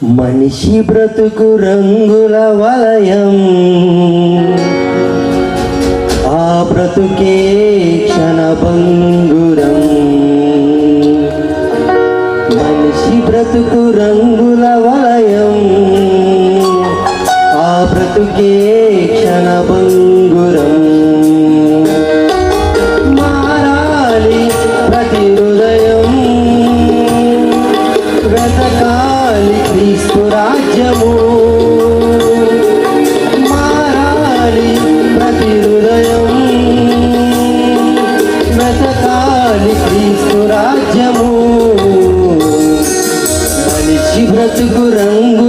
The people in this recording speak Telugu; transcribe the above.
మనిషి బ్రతుకు రంగుల వలయం, ఆ బ్రతుకే క్షణభంగురం. మనిషి బ్రతుకు రంగుల వలయం, ఆ బ్రతుకే క్షణభంగురం. మారాలి ప్రతి హృదయం, వెతకాలి క్రీస్తు రాజ్యము. మారాలి ప్రతి హృదయం, వెతకాలి క్రీస్తు రాజ్యము. మనిషి బ్రతుకు రంగు